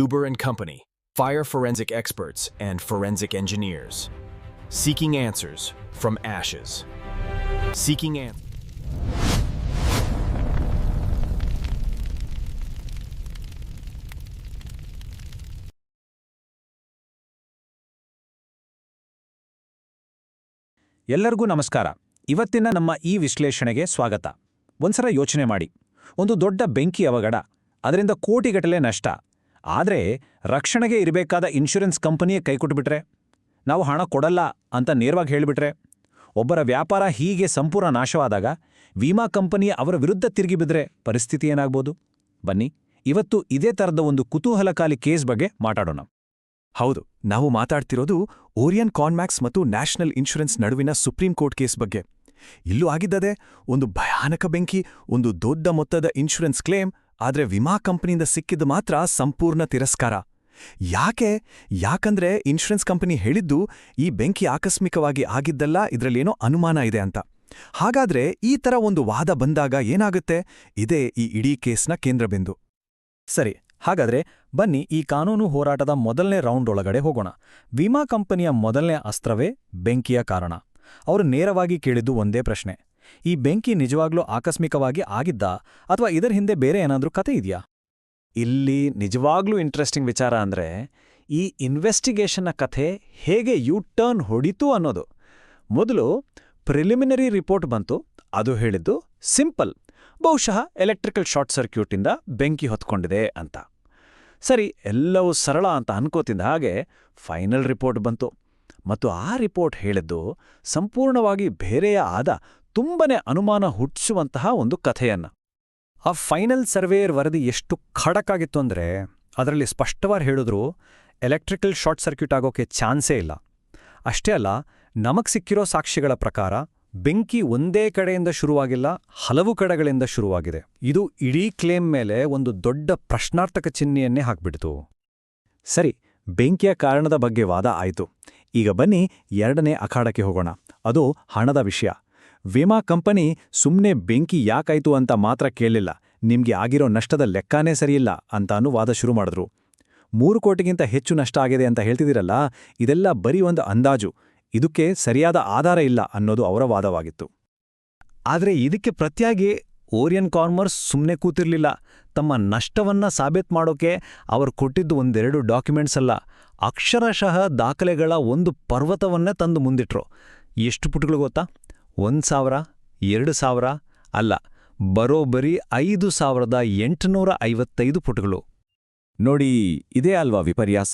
Zuber and Company, fire forensic experts and forensic engineers. Seeking answers from ashes. Seeking answers. ಎಲ್ಲರಿಗೂ ನಮಸ್ಕಾರ. ಇವತ್ತಿನ ನಮ್ಮ ಈ ವಿಶ್ಲೇಷಣೆಗೆ ಸ್ವಾಗತ. ಒಂದ್ಸಲ ಯೋಚನೆ ಮಾಡಿ, ಒಂದು ದೊಡ್ಡ ಬೆಂಕಿ ಅವಘಡ, ಅದರಿಂದ ಕೋಟಿಗಟ್ಟಲೆ ನಷ್ಟ. ಆದರೆ ರಕ್ಷಣೆಗೆ ಇರಬೇಕಾದ ಇನ್ಶೂರೆನ್ಸ್ ಕಂಪನಿಯೇ ಕೈಕೊಟ್ಬಿಟ್ರೆ, ನಾವು ಹಣ ಕೊಡಲ್ಲ ಅಂತ ನೇರವಾಗಿ ಹೇಳಿಬಿಟ್ರೆ, ಒಬ್ಬರ ವ್ಯಾಪಾರ ಹೀಗೆ ಸಂಪೂರ್ಣ ನಾಶವಾದಾಗ ವಿಮಾ ಕಂಪನಿ ಅವರ ವಿರುದ್ಧ ತಿರುಗಿ ಬಿದ್ದರೆ ಪರಿಸ್ಥಿತಿ ಏನಾಗ್ಬೋದು? ಬನ್ನಿ, ಇವತ್ತು ಇದೇ ಥರದ ಒಂದು ಕುತೂಹಲಕಾರಿ ಕೇಸ್ ಬಗ್ಗೆ ಮಾತಾಡೋಣ. ಹೌದು, ನಾವು ಮಾತಾಡ್ತಿರೋದು ಓರಿಯನ್ ಕಾನ್ಮ್ಯಾಕ್ಸ್ ಮತ್ತು ನ್ಯಾಷನಲ್ ಇನ್ಶೂರೆನ್ಸ್ ನಡುವಿನ ಸುಪ್ರೀಂ ಕೋರ್ಟ್ ಕೇಸ್ ಬಗ್ಗೆ. ಇಲ್ಲೂ ಆಗಿದ್ದದೆ ಒಂದು ಭಯಾನಕ ಬೆಂಕಿ, ಒಂದು ದೊಡ್ಡ ಮೊತ್ತದ ಇನ್ಶೂರೆನ್ಸ್ ಕ್ಲೇಮ್, ಆದರೆ ವಿಮಾ ಕಂಪನಿಯಿಂದ ಸಿಕ್ಕಿದ್ದು ಮಾತ್ರ ಸಂಪೂರ್ಣ ತಿರಸ್ಕಾರ. ಯಾಕಂದ್ರೆ ಇನ್ಶೂರೆನ್ಸ್ ಕಂಪನಿ ಹೇಳಿದ್ದು ಈ ಬೆಂಕಿ ಆಕಸ್ಮಿಕವಾಗಿ ಆಗಿದ್ದಲ್ಲ, ಇದರಲ್ಲೇನೋ ಅನುಮಾನ ಇದೆ ಅಂತ. ಹಾಗಾದ್ರೆ ಈ ಥರ ಒಂದು ವಾದ ಬಂದಾಗ ಏನಾಗುತ್ತೆ? ಇದೇ ಈ ಇಡೀ ಕೇಸ್ನ ಕೇಂದ್ರಬಿಂದು. ಸರಿ, ಹಾಗಾದ್ರೆ ಬನ್ನಿ ಈ ಕಾನೂನು ಹೋರಾಟದ ಮೊದಲನೇ ರೌಂಡ್ ಒಳಗಡೆ ಹೋಗೋಣ. ವಿಮಾ ಕಂಪನಿಯ ಮೊದಲನೇ ಅಸ್ತ್ರವೇ ಬೆಂಕಿಯ ಕಾರಣ. ಅವರು ನೇರವಾಗಿ ಕೇಳಿದ್ದು ಒಂದೇ ಪ್ರಶ್ನೆ: ಈ ಬೆಂಕಿ ನಿಜವಾಗ್ಲೂ ಆಕಸ್ಮಿಕವಾಗಿ ಆಗಿದ್ದಾ ಅಥವಾ ಇದರ ಹಿಂದೆ ಬೇರೆ ಏನಾದ್ರೂ ಕತೆ ಇದೆಯಾ? ಇಲ್ಲಿ ನಿಜವಾಗ್ಲೂ ಇಂಟ್ರೆಸ್ಟಿಂಗ್ ವಿಚಾರ ಅಂದ್ರೆ, ಈ ಇನ್ವೆಸ್ಟಿಗೇಷನ್ನ ಕಥೆ ಹೇಗೆ ಯೂ ಟರ್ನ್ ಹೊಡಿತು ಅನ್ನೋದು. ಮೊದಲು ಪ್ರಿಲಿಮಿನರಿ ರಿಪೋರ್ಟ್ ಬಂತು. ಅದು ಹೇಳಿದ್ದು ಸಿಂಪಲ್: ಬಹುಶಃ ಎಲೆಕ್ಟ್ರಿಕಲ್ ಶಾರ್ಟ್ ಸರ್ಕ್ಯೂಟಿಂದ ಬೆಂಕಿ ಹೊತ್ಕೊಂಡಿದೆ ಅಂತ. ಸರಿ, ಎಲ್ಲವೂ ಸರಳ ಅಂತ ಅನ್ಕೋತಿದ್ದ ಹಾಗೆ ಫೈನಲ್ ರಿಪೋರ್ಟ್ ಬಂತು. ಮತ್ತು ಆ ರಿಪೋರ್ಟ್ ಹೇಳಿದ್ದು ಸಂಪೂರ್ಣವಾಗಿ ಬೇರೆಯ ಆದ, ತುಂಬನೇ ಅನುಮಾನ ಹುಟ್ಟಿಸುವಂತಹ ಒಂದು ಕಥೆಯನ್ನ. ಆ ಫೈನಲ್ ಸರ್ವೇಯರ್ ವರದಿ ಎಷ್ಟು ಖಡಕ್ ಆಗಿತ್ತು ಅಂದ್ರೆ, ಅದರಲ್ಲಿ ಸ್ಪಷ್ಟವಾಗಿ ಹೇಳಿದ್ರು ಎಲೆಕ್ಟ್ರಿಕಲ್ ಶಾರ್ಟ್ ಸರ್ಕ್ಯೂಟ್ ಆಗೋಕೆ ಚಾನ್ಸೇ ಇಲ್ಲ. ಅಷ್ಟೇ ಅಲ್ಲ, ನಮಗ್ ಸಿಕ್ಕಿರೋ ಸಾಕ್ಷಿಗಳ ಪ್ರಕಾರ ಬೆಂಕಿ ಒಂದೇ ಕಡೆಯಿಂದ ಶುರುವಾಗಿಲ್ಲ, ಹಲವು ಕಡೆಗಳಿಂದ ಶುರುವಾಗಿದೆ. ಇದು ಇಡೀ ಕ್ಲೇಮ್ ಮೇಲೆ ಒಂದು ದೊಡ್ಡ ಪ್ರಶ್ನಾರ್ಥಕ ಚಿಹ್ನೆಯನ್ನೇ ಹಾಕ್ಬಿಡ್ತು. ಸರಿ, ಬೆಂಕಿಯ ಕಾರಣದ ಬಗ್ಗೆ ವಾದ ಆಯಿತು. ಈಗ ಬನ್ನಿ ಎರಡನೇ ಅಖಾಡಕ್ಕೆ ಹೋಗೋಣ. ಅದು ಹಣದ ವಿಷಯ. ವಿಮಾ ಕಂಪನಿ ಸುಮ್ಮನೆ ಬೆಂಕಿ ಯಾಕಾಯ್ತು ಅಂತ ಮಾತ್ರ ಕೇಳಲಿಲ್ಲ, ನಿಮ್ಗೆ ಆಗಿರೋ ನಷ್ಟದ ಲೆಕ್ಕಾನೇ ಸರಿಯಿಲ್ಲ ಅಂತಾನು ವಾದ ಶುರು ಮಾಡಿದ್ರು. 3 ಕೋಟಿಗಿಂತ ಹೆಚ್ಚು ನಷ್ಟ ಆಗಿದೆ ಅಂತ ಹೇಳ್ತಿದ್ದೀರಲ್ಲ, ಇದೆಲ್ಲ ಬರೀ ಒಂದು ಅಂದಾಜು, ಇದಕ್ಕೆ ಸರಿಯಾದ ಆಧಾರ ಇಲ್ಲ ಅನ್ನೋದು ಅವರ ವಾದವಾಗಿತ್ತು. ಆದರೆ ಇದಕ್ಕೆ ಪ್ರತ್ಯಾಗಿ ಓರಿಯನ್ ಕಾನ್ಮರ್ಸ್ ಸುಮ್ಮನೆ ಕೂತಿರ್ಲಿಲ್ಲ. ತಮ್ಮ ನಷ್ಟವನ್ನ ಸಾಬೀತು ಮಾಡೋಕೆ ಅವರು ಕೊಟ್ಟಿದ್ದು ಒಂದೆರಡು ಡಾಕ್ಯುಮೆಂಟ್ಸ್ ಅಲ್ಲ, ಅಕ್ಷರಶಃ ದಾಖಲೆಗಳ ಒಂದು ಪರ್ವತವನ್ನೇ ತಂದು ಮುಂದಿಟ್ರು. ಎಷ್ಟು ಪುಟಗಳು ಗೊತ್ತಾ? 1,000, 2,000 ಅಲ್ಲ, ಬರೋಬ್ಬರಿ 5,855 ಪುಟಗಳು. ನೋಡಿ, ಇದೇ ಅಲ್ವಾ ವಿಪರ್ಯಾಸ?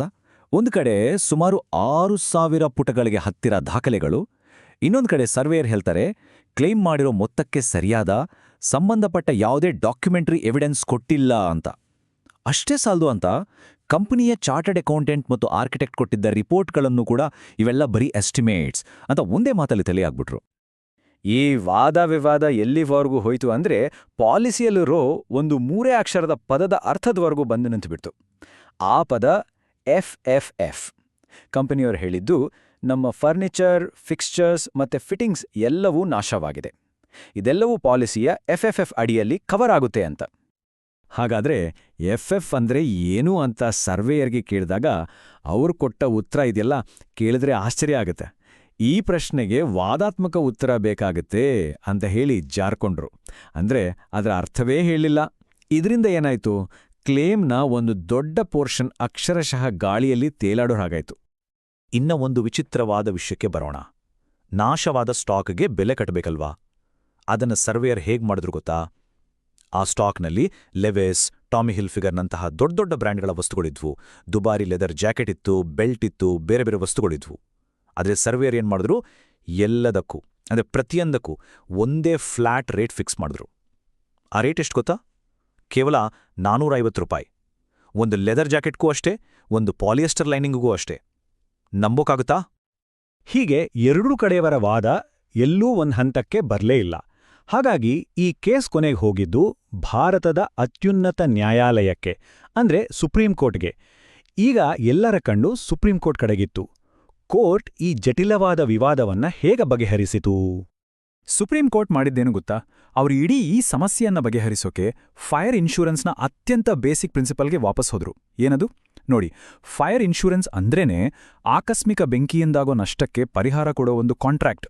ಒಂದು ಕಡೆ ಸುಮಾರು 6,000 ಪುಟಗಳಿಗೆ ಹತ್ತಿರ ದಾಖಲೆಗಳು, ಇನ್ನೊಂದು ಕಡೆ ಸರ್ವೇಯರ್ ಹೇಳ್ತಾರೆ ಕ್ಲೇಮ್ ಮಾಡಿರೋ ಮೊತ್ತಕ್ಕೆ ಸರಿಯಾದ ಸಂಬಂಧಪಟ್ಟ ಯಾವುದೇ ಡಾಕ್ಯುಮೆಂಟರಿ ಎವಿಡೆನ್ಸ್ ಕೊಟ್ಟಿಲ್ಲ ಅಂತ. ಅಷ್ಟೇ ಸಾಲದು ಅಂತ ಕಂಪನಿಯ ಚಾರ್ಟರ್ಡ್ ಅಕೌಂಟೆಂಟ್ ಮತ್ತು ಆರ್ಕಿಟೆಕ್ಟ್ ಕೊಟ್ಟಿದ್ದ ರಿಪೋರ್ಟ್ಗಳನ್ನು ಕೂಡ ಇವೆಲ್ಲ ಬರೀ ಎಸ್ಟಿಮೇಟ್ಸ್ ಅಂತ ಒಂದೇ ಮಾತಲ್ಲಿ ತಲೆಯಾಗ್ಬಿಟ್ರು. ಈ ವಾದ ವಿವಾದ ಎಲ್ಲಿವರೆಗೂ ಹೋಯ್ತು ಅಂದ್ರೆ, ಪಾಲಿಸಿಯಲ್ಲಿರೋ ಒಂದು 3 ಅಕ್ಷರದ ಪದದ ಅರ್ಥದವರೆಗೂ ಬಂದು ನಿಂತುಬಿಡ್ತು. ಆ ಪದ FFF. ಕಂಪನಿಯವರು ಹೇಳಿದ್ದು, ನಮ್ಮ ಫರ್ನಿಚರ್, ಫಿಕ್ಸ್ಚರ್ಸ್ ಮತ್ತೆ ಫಿಟ್ಟಿಂಗ್ಸ್ ಎಲ್ಲವೂ ನಾಶವಾಗಿದೆ, ಇದೆಲ್ಲವೂ ಪಾಲಿಸಿಯ FFF ಅಡಿಯಲ್ಲಿ ಕವರ್ ಆಗುತ್ತೆ ಅಂತ. ಹಾಗಾದ್ರೆ FF ಅಂದ್ರೆ ಏನು ಅಂತ ಸರ್ವೇಯರ್ಗೆ ಕೇಳಿದಾಗ ಅವ್ರು ಕೊಟ್ಟ ಉತ್ತರ ಇದೆಯಲ್ಲ, ಕೇಳಿದ್ರೆ ಆಶ್ಚರ್ಯ ಆಗುತ್ತೆ. ಈ ಪ್ರಶ್ನೆಗೆ ವಾದಾತ್ಮಕ ಉತ್ತರ ಬೇಕಾಗುತ್ತೆ ಅಂತ ಹೇಳಿ ಜಾರ್ಕೊಂಡ್ರು. ಅಂದ್ರೆ ಅದರ ಅರ್ಥವೇ ಹೇಳಿಲ್ಲ. ಇದರಿಂದ ಏನಾಯ್ತು? ಕ್ಲೇಮ್ನ ಒಂದು ದೊಡ್ಡ ಪೋರ್ಷನ್ ಅಕ್ಷರಶಃ ಗಾಳಿಯಲ್ಲಿ ತೇಲಾಡೋ ಹಾಗಾಯ್ತು. ಇನ್ನ ಒಂದು ವಿಚಿತ್ರವಾದ ವಿಷಯಕ್ಕೆ ಬರೋಣ. ನಾಶವಾದ ಸ್ಟಾಕ್ಗೆ ಬೆಲೆ ಕಟ್ಟಬೇಕಲ್ವಾ? ಅದನ್ನ ಸರ್ವೇಯರ್ ಹೇಗ್ ಮಾಡಿದ್ರು ಗೊತ್ತಾ? ಆ ಸ್ಟಾಕ್ನಲ್ಲಿ ಲೆವಿಸ್, ಟಾಮಿ ಹಿಲ್ಫಿಗರ್ನಂತಹ ದೊಡ್ಡ ದೊಡ್ಡ ಬ್ರ್ಯಾಂಡ್ಗಳ ವಸ್ತುಗಳಿದ್ವು, ದುಬಾರಿ ಲೆದರ್ ಜಾಕೆಟ್ ಇತ್ತು, ಬೆಲ್ಟ್ ಇತ್ತು, ಬೇರೆ ಬೇರೆ ವಸ್ತುಗಳಿದ್ವು. ಆದರೆ ಸರ್ವೇಯರ್ ಏನ್ ಮಾಡಿದ್ರು? ಎಲ್ಲದಕ್ಕೂ ಅಂದರೆ ಪ್ರತಿಯೊಂದಕ್ಕೂ ಒಂದೇ ಫ್ಲಾಟ್ ರೇಟ್ ಫಿಕ್ಸ್ ಮಾಡಿದ್ರು. ಆ ರೇಟ್ ಎಷ್ಟು ಗೊತ್ತಾ? ಕೇವಲ 450 ರೂಪಾಯಿ. ಒಂದು ಲೆದರ್ ಜಾಕೆಟ್ಗೂ ಅಷ್ಟೇ, ಒಂದು ಪಾಲಿಯೆಸ್ಟರ್ ಲೈನಿಂಗ್ಗೂ ಅಷ್ಟೇ. ನಂಬೋಕ್ಕಾಗುತ್ತಾ? ಹೀಗೆ ಎರಡೂ ಕಡೆಯವರ ವಾದ ಎಲ್ಲೂ ಒಂದು ಹಂತಕ್ಕೆ ಬರಲೇ ಇಲ್ಲ. ಹಾಗಾಗಿ ಈ ಕೇಸ್ ಕೊನೆಗೆ ಹೋಗಿದ್ದು ಭಾರತದ ಅತ್ಯುನ್ನತ ನ್ಯಾಯಾಲಯಕ್ಕೆ, ಅಂದ್ರೆ ಸುಪ್ರೀಂ ಕೋರ್ಟ್ಗೆ. ಈಗ ಎಲ್ಲರ ಕಣ್ಣು ಸುಪ್ರೀಂ ಕೋರ್ಟ್ ಕಡೆಗಿತ್ತು. ಕೋರ್ಟ್ ಈ ಜಟಿಲವಾದ ವಿವಾದವನ್ನ ಹೇಗೆ ಬಗೆಹರಿಸಿತು? ಸುಪ್ರೀಂ ಕೋರ್ಟ್ ಮಾಡಿದ್ದೇನು ಗೊತ್ತಾ? ಅವರು ಇಡೀ ಈ ಸಮಸ್ಯೆಯನ್ನ ಬಗೆಹರಿಸೋಕೆ ಫೈರ್ ಇನ್ಶೂರೆನ್ಸ್ನ ಅತ್ಯಂತ ಬೇಸಿಕ್ ಪ್ರಿನ್ಸಿಪಲ್ಗೆ ವಾಪಸ್ ಹೋದ್ರು. ಏನದು? ನೋಡಿ, ಫೈರ್ ಇನ್ಶೂರೆನ್ಸ್ ಅಂದ್ರೇನೆ ಆಕಸ್ಮಿಕ ಬೆಂಕಿಯಿಂದಾಗೋ ನಷ್ಟಕ್ಕೆ ಪರಿಹಾರ ಕೊಡೋ ಒಂದು ಕಾಂಟ್ರಾಕ್ಟ್.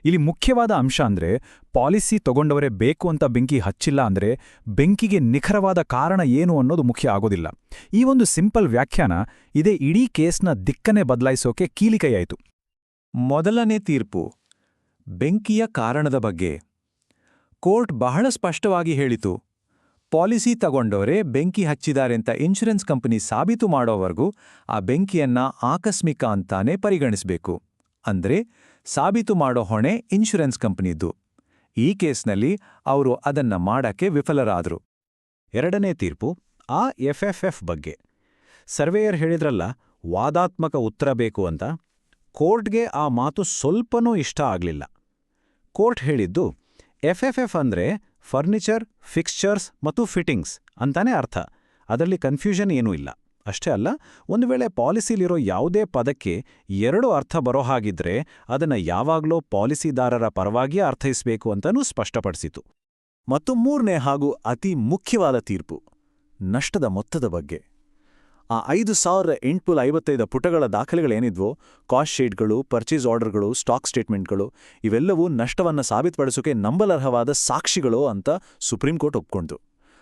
ಇಲ್ಲಿ ಮುಖ್ಯವಾದ ಅಂಶ ಅಂದ್ರೆ ಪಾಲಿಸಿ ತಗೊಂಡವರೇ ಬೇಕು ಅಂತ ಬೆಂಕಿ ಹಚ್ಚಿಲ್ಲ ಅಂದ್ರೆ ಬೆಂಕಿಗೆ ನಿಖರವಾದ ಕಾರಣ ಏನು ಅನ್ನೋದು ಮುಖ್ಯ ಆಗೋದಿಲ್ಲ. ಈ ಒಂದು ಸಿಂಪಲ್ ವ್ಯಾಖ್ಯಾನ ಇದೇ ಇಡೀ ಕೇಸ್ನ ದಿಕ್ಕನ್ನೇ ಬದಲಾಯಿಸೋಕೆ ಕೀಲಿಕೈಯಾಯಿತು. ಮೊದಲನೇ ತೀರ್ಪು, ಬೆಂಕಿಯ ಕಾರಣದ ಬಗ್ಗೆ. ಕೋರ್ಟ್ ಬಹಳ ಸ್ಪಷ್ಟವಾಗಿ ಹೇಳಿತು, ಪಾಲಿಸಿ ತಗೊಂಡವರೇ ಬೆಂಕಿ ಹಚ್ಚಿದಾರೆಂತ ಇನ್ಶೂರೆನ್ಸ್ ಕಂಪನಿ ಸಾಬೀತು ಮಾಡೋವರೆಗೂ ಆ ಬೆಂಕಿಯನ್ನ ಆಕಸ್ಮಿಕ ಅಂತಾನೇ ಪರಿಗಣಿಸಬೇಕು. ಅಂದ್ರೆ ಸಾಬೀತು ಮಾಡೋ ಹೊಣೆ ಇನ್ಶೂರೆನ್ಸ್ ಕಂಪನಿದ್ದು. ಈ ಕೇಸ್ನಲ್ಲಿ ಅವರು ಅದನ್ನ ಮಾಡಕ್ಕೆ ವಿಫಲರಾದ್ರು. ಎರಡನೇ ತೀರ್ಪು, ಆ ಎಫ್ಎಫ್ಎಫ್ ಬಗ್ಗೆ. ಸರ್ವೇಯರ್ ಹೇಳಿದ್ರಲ್ಲ, ವಾದಾತ್ಮಕ ಉತ್ತರ ಬೇಕು ಅಂತ. ಕೋರ್ಟ್ಗೆ ಆ ಮಾತು ಸ್ವಲ್ಪನೂ ಇಷ್ಟ ಆಗ್ಲಿಲ್ಲ. ಕೋರ್ಟ್ ಹೇಳಿದ್ದು, ಎಫ್ಎಫ್ಎಫ್ ಅಂದ್ರೆ ಫರ್ನಿಚರ್, ಫಿಕ್ಸ್ಚರ್ಸ್ ಮತ್ತು ಫಿಟ್ಟಿಂಗ್ಸ್ ಅಂತಾನೆ ಅರ್ಥ. ಅದರಲ್ಲಿ ಕನ್ಫ್ಯೂಷನ್ ಏನೂ ಇಲ್ಲ. ಅಷ್ಟೇ ಅಲ್ಲ, ಒಂದು ವೇಳೆ ಪಾಲಿಸಿಲಿರೋ ಯಾವುದೇ ಪದಕ್ಕೆ ಎರಡು ಅರ್ಥ ಬರೋ ಹಾಗಿದ್ರೆ ಅದನ್ನ ಯಾವಾಗ್ಲೂ ಪಾಲಿಸಿದಾರರ ಪರವಾಗಿಯೇ ಅರ್ಥೈಸಬೇಕು ಅಂತನೂ ಸ್ಪಷ್ಟಪಡಿಸಿತು. ಮತ್ತು ಮೂರನೇ ಹಾಗೂ ಅತಿ ಮುಖ್ಯವಾದ ತೀರ್ಪು, ನಷ್ಟದ ಮೊತ್ತದ ಬಗ್ಗೆ. ಆ 5855 ಪುಟಗಳ ದಾಖಲೆಗಳೇನಿದ್ವೋ, ಕಾಸ್ಟ್ ಶೀಟ್ಗಳು, ಪರ್ಚೇಸ್ ಆರ್ಡರ್ಗಳು, ಸ್ಟಾಕ್ ಸ್ಟೇಟ್ಮೆಂಟ್ಗಳು, ಇವೆಲ್ಲವೂ ನಷ್ಟವನ್ನು ಸಾಬೀತುಪಡಿಸೋಕೆ ನಂಬಲರ್ಹವಾದ ಸಾಕ್ಷಿಗಳು ಅಂತ ಸುಪ್ರೀಂ ಕೋರ್ಟ್ ಒಪ್ಕೊಂತು.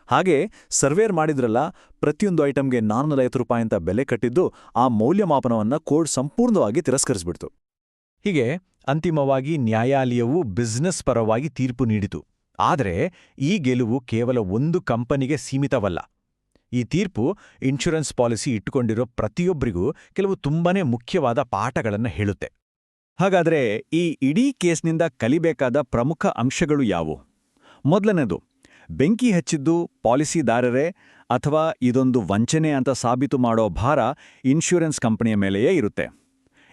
ಹಾಗೆ ಸರ್ವೇರ್ ಮಾಡಿದ್ರಲ್ಲ, ಪ್ರತಿಯೊಂದು ಐಟಮ್ಗೆ ₹450 ಅಂತ ಬೆಲೆ ಕಟ್ಟಿದ್ದು, ಆ ಮೌಲ್ಯಮಾಪನವನ್ನು ಕೋರ್ಟ್ ಸಂಪೂರ್ಣವಾಗಿ ತಿರಸ್ಕರಿಸ್ಬಿಡ್ತು. ಹೀಗೆ ಅಂತಿಮವಾಗಿ ನ್ಯಾಯಾಲಯವು ಬಿಸ್ನೆಸ್ ಪರವಾಗಿ ತೀರ್ಪು ನೀಡಿತು. ಆದರೆ ಈ ಗೆಲುವು ಕೇವಲ ಒಂದು ಕಂಪನಿಗೆ ಸೀಮಿತವಲ್ಲ. ಈ ತೀರ್ಪು ಇನ್ಶೂರೆನ್ಸ್ ಪಾಲಿಸಿ ಇಟ್ಟುಕೊಂಡಿರೋ ಪ್ರತಿಯೊಬ್ಬರಿಗೂ ಕೆಲವು ತುಂಬಾನೇ ಮುಖ್ಯವಾದ ಪಾಠಗಳನ್ನು ಹೇಳುತ್ತೆ. ಹಾಗಾದ್ರೆ ಈ ಇಡೀ ಕೇಸ್ನಿಂದ ಕಲಿಬೇಕಾದ ಪ್ರಮುಖ ಅಂಶಗಳು ಯಾವುವು? ಮೊದಲನೇದು, ಬೆಂಕಿ ಹಚ್ಚಿದ್ದು ಪಾಲಿಸಿದಾರರೇ ಅಥವಾ ಇದೊಂದು ವಂಚನೆ ಅಂತ ಸಾಬೀತು ಮಾಡೋ ಭಾರ ಇನ್ಶೂರೆನ್ಸ್ ಕಂಪನಿಯ ಮೇಲೆಯೇ ಇರುತ್ತೆ.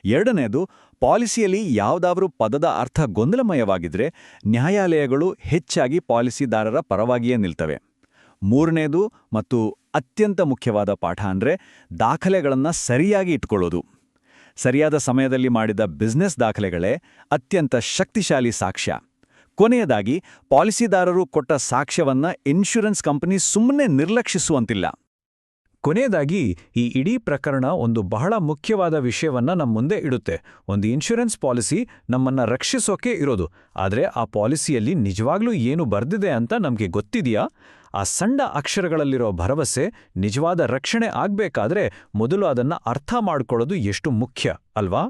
ಎರಡನೇದು, ಪಾಲಿಸಿಯಲ್ಲಿ ಯಾವುದಾದ್ರೂ ಪದದ ಅರ್ಥ ಗೊಂದಲಮಯವಾಗಿದ್ರೆ ನ್ಯಾಯಾಲಯಗಳು ಹೆಚ್ಚಾಗಿ ಪಾಲಿಸಿದಾರರ ಪರವಾಗಿಯೇ ನಿಲ್ತವೆ. ಮೂರನೇದು ಮತ್ತು ಅತ್ಯಂತ ಮುಖ್ಯವಾದ ಪಾಠ ಅಂದ್ರೆ ದಾಖಲೆಗಳನ್ನು ಸರಿಯಾಗಿ ಇಟ್ಕೊಳ್ಳೋದು. ಸರಿಯಾದ ಸಮಯದಲ್ಲಿ ಮಾಡಿದ ಬಿಸ್ನೆಸ್ ದಾಖಲೆಗಳೇ ಅತ್ಯಂತ ಶಕ್ತಿಶಾಲಿ ಸಾಕ್ಷ್ಯ. ಕೊನೆಯದಾಗಿ, ಪಾಲಿಸಿದಾರರು ಕೊಟ್ಟ ಸಾಕ್ಷ್ಯವನ್ನ ಇನ್ಶೂರೆನ್ಸ್ ಕಂಪನಿ ಸುಮ್ಮನೆ ನಿರ್ಲಕ್ಷಿಸುವಂತಿಲ್ಲ. ಕೊನೆಯದಾಗಿ, ಈ ಇಡೀ ಪ್ರಕರಣ ಒಂದು ಬಹಳ ಮುಖ್ಯವಾದ ವಿಷಯವನ್ನ ನಮ್ಮ ಮುಂದೆ ಇಡುತ್ತೆ. ಒಂದು ಇನ್ಶೂರೆನ್ಸ್ ಪಾಲಿಸಿ ನಮ್ಮನ್ನ ರಕ್ಷಿಸೋಕೆ ಇರೋದು, ಆದರೆ ಆ ಪಾಲಿಸಿಯಲ್ಲಿ ನಿಜವಾಗ್ಲೂ ಏನು ಬರ್ದಿದೆ ಅಂತ ನಮಗೆ ಗೊತ್ತಿದೆಯಾ? ಆ ಸಣ್ಣ ಅಕ್ಷರಗಳಲ್ಲಿರೋ ಭರವಸೆ ನಿಜವಾದ ರಕ್ಷಣೆ ಆಗ್ಬೇಕಾದ್ರೆ ಮೊದಲು ಅದನ್ನ ಅರ್ಥ ಮಾಡ್ಕೊಳ್ಳೋದು ಎಷ್ಟು ಮುಖ್ಯ ಅಲ್ವಾ?